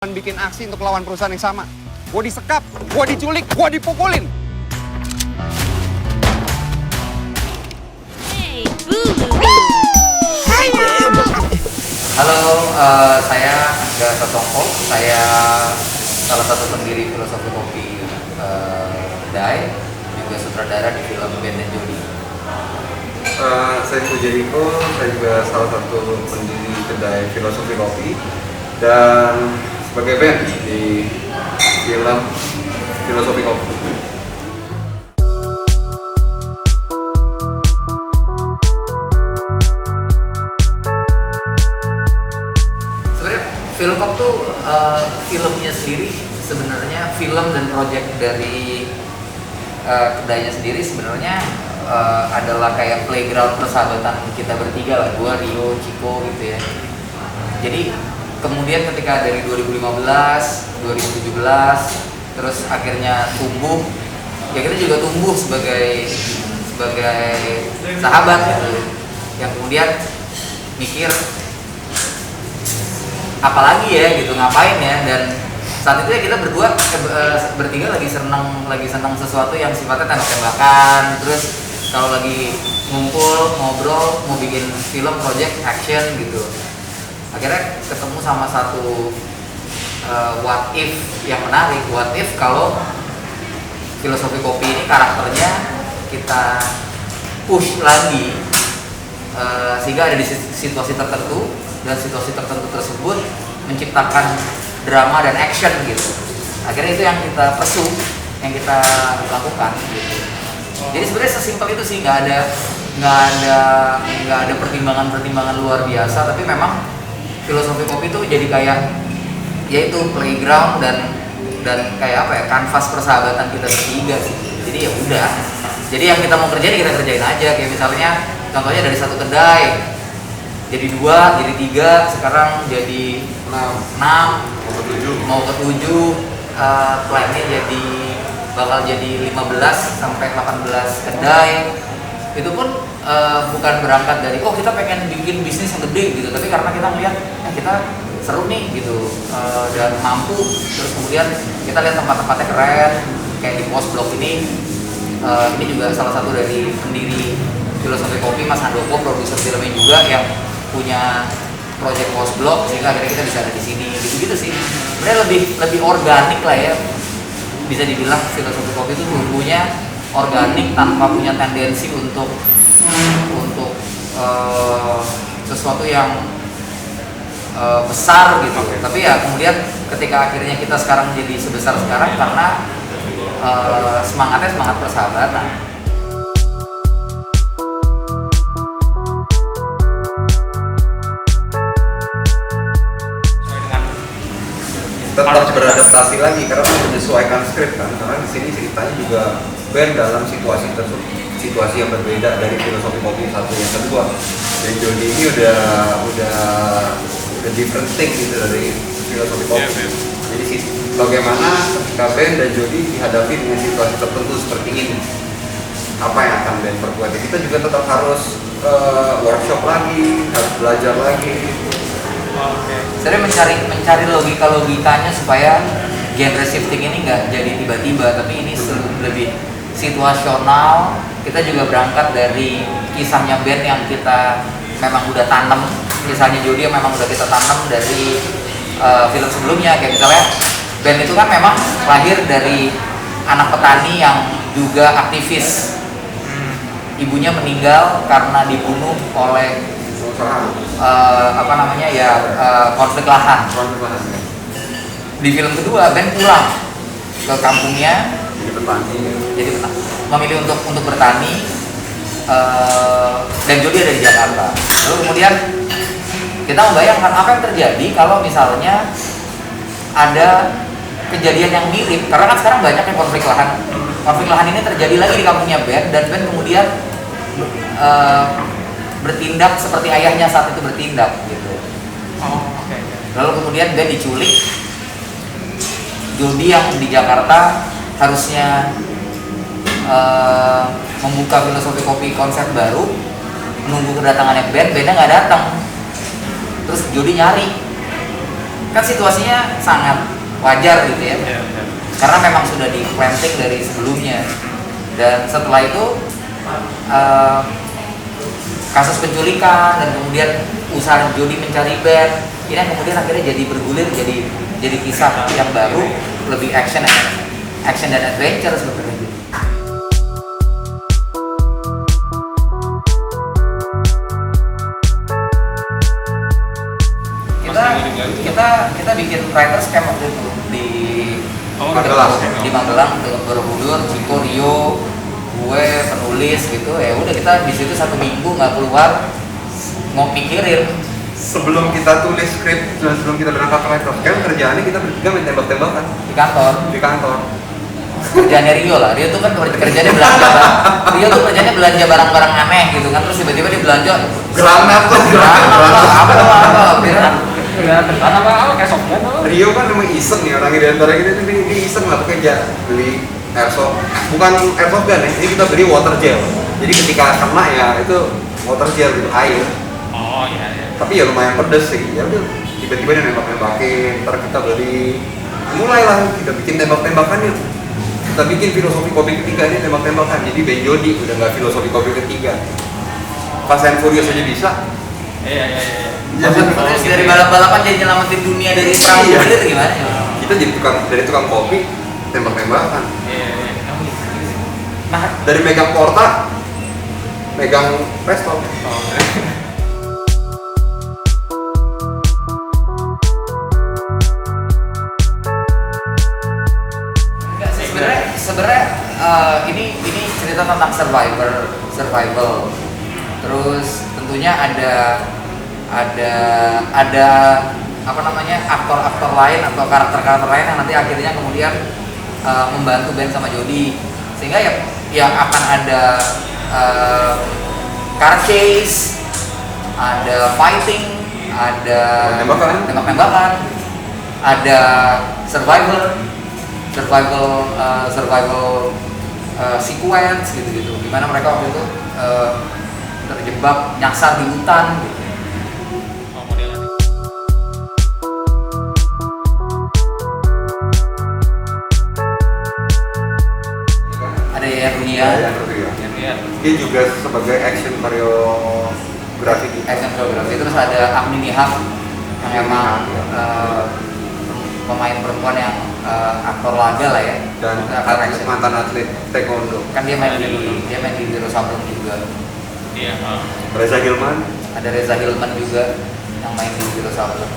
bikin aksi untuk lawan perusahaan yang sama. Gue disekap, gue diculik, gue dipukulin. Hey, boo. Halo, saya Angga Sotongko. Saya salah satu pendiri Filosofi Kopi Kedai, juga sutradara di film Ben dan Jody. Saya Pujeriko, saya juga salah satu pendiri kedai Filosofi Kopi dan sebagai band di film Filosofi Kopi. Sebenarnya film Kop tuh filmnya sendiri sebenarnya film dan project dari kedainya sendiri sebenarnya adalah kayak playground persahabatan kita bertiga lah, gua, Rio, Chico gitu ya. Jadi kemudian ketika dari 2015, 2017 terus akhirnya tumbuh, ya kita juga tumbuh sebagai sahabat gitu. Yang kemudian mikir apalagi ya gitu, ngapain ya, dan saat itu ya kita berdua bertiga lagi senang sesuatu yang sifatnya tembak-tembakan. Terus kalau lagi ngumpul ngobrol mau bikin film project action gitu, akhirnya ketemu sama satu what if yang menarik. What if kalau Filosofi Kopi ini karakternya kita push lagi sehingga ada di situasi tertentu, dan situasi tertentu tersebut menciptakan drama dan action gitu. Akhirnya itu yang kita pursue, yang kita lakukan gitu. Jadi sebenarnya sesimpel itu sih, nggak ada pertimbangan luar biasa, tapi memang Filosofi Kopi itu jadi kayak yaitu playground dan kayak apa ya, kanvas persahabatan kita bertiga sih. Jadi ya udah, jadi yang kita mau kerjain kita kerjain aja. Kayak misalnya contohnya dari satu kedai jadi 2, jadi 3, sekarang jadi 6, mau ke 7, plannya bakal jadi 15 sampai 18 kedai. Itu pun bukan berangkat dari kita pengen bikin bisnis yang gede gitu, tapi karena kita melihat kita seru nih gitu, dan mampu. Terus kemudian kita lihat tempat-tempatnya keren, kayak di Post Blok ini juga salah satu dari pendiri Filosofi Kopi, Mas Handoko, produser filmnya juga yang punya project Post Blok, sehingga akhirnya kita bisa ada di sini gitu sih. Sebenarnya lebih organik lah ya, bisa dibilang Filosofi Kopi itu tumbuhnya organik tanpa punya tendensi untuk sesuatu yang besar gitu. Tapi ya kemudian ketika akhirnya kita sekarang jadi sebesar sekarang karena semangatnya semangat persahabatan. Tetap beradaptasi lagi karena menyesuaikan skrip kan, karena di sini ceritanya juga band dalam situasi yang berbeda dari Filosofi Kopi satu yang kedua. Dan Jody ini udah different thing gitu dari Filosofi Kopi. Jadi bagaimana ketika band dan Jody dihadapi dengan situasi tertentu seperti ini, apa yang akan band perbuat? Kita juga tetap harus workshop lagi, harus belajar lagi. Saya mencari logikanya supaya genre shifting ini nggak jadi tiba-tiba, tapi ini lebih situasional. Kita juga berangkat dari kisahnya band yang kita memang udah tanam, kisahnya Jody yang memang udah kita tanam dari film sebelumnya. Kayak misalnya band itu kan memang lahir dari anak petani yang juga aktivis. Ibunya meninggal karena dibunuh oleh konflik lahan. Di film kedua band pulang ke kampungnya jadi petani, memilih untuk bertani, dan Jody ada di Jakarta. Lalu kemudian kita membayangkan apa yang terjadi kalau misalnya ada kejadian yang mirip, karena kan sekarang banyak yang konflik lahan ini terjadi lagi di kampungnya band, dan band kemudian bertindak seperti ayahnya saat itu bertindak gitu. Lalu kemudian dia diculik. Jody yang di Jakarta harusnya membuka Filosofi Kopi konsep baru, menunggu kedatangannya bandnya nggak datang. Terus Jody nyari kan situasinya sangat wajar gitu ya. Iya, iya. Karena memang sudah di planting dari sebelumnya. Dan setelah itu kasus penculikan dan kemudian usaha Jody mencari band ini yang kemudian akhirnya jadi bergulir jadi kisah yang baru, lebih action dan adventure sebenarnya. Kita bikin writers camp waktu itu di Magelang, Borobudur, Ciko, Rio, gue penulis gitu. Ya udah kita di situ 1 minggu nggak keluar, mau mikirin. Sebelum kita tulis skrip dan sebelum kita berangkat ke writers camp, kerjaannya kita bertiga main tembak-tembakan Di kantor. Kerjaannya Rio lah, Rio tuh kan kerjanya belanja Rio tuh kerjanya belanja barang-barang aneh gitu kan, terus tiba-tiba dia belanja granat Apa kayak software tuh? Rio kan memang iseng nih orangnya, di antara kita tuh dia iseng lah pekerja beli airsoft, bukan airsoft gun ya, ini kita beli water gel, jadi ketika kena ya itu water gel gitu, air. Oh iya. Tapi ya lumayan pedes sih, ya udah tiba-tiba dia nembak-nembakin, ntar kita beli, mulailah kita bikin tembak-tembakan yuk. Kita bikin filosofi kopi ketiga ini tembak-tembakan, jadi Ben Jody udah nggak filosofi kopi ketiga. Fast and Furious aja bisa. Iya. terus dari balap-balapan jadi nyelamatin dunia dari perang Iya. nuklir gimana ya? Kita jadi dari tukang kopi tembak-tembakan. Iya. Nah, dari megang porta, megang pistol. Sebenarnya ini cerita tentang survival. Terus tentunya ada apa namanya aktor-aktor lain atau karakter-karakter lain yang nanti akhirnya kemudian membantu Ben sama Jody, sehingga ya akan ada car chase, ada fighting, ada tembak-tembakan, ada survival sequence gitu, gimana mereka waktu itu terjebak nyasar di hutan gitu. Oh, modelnya. Ada Yayan Ruhian, Iya. Dia juga sebagai action choreography gitu. action choreography. Terus ada Agni Niham yang memang pemain perempuan yang aktor laga lah ya, Dan action. mantan atlet taekwondo. Kan dia main di Wiro Sableng juga. Iya. Reza Gilman. Ada Reza Hilman juga yang main di Wiro Sableng.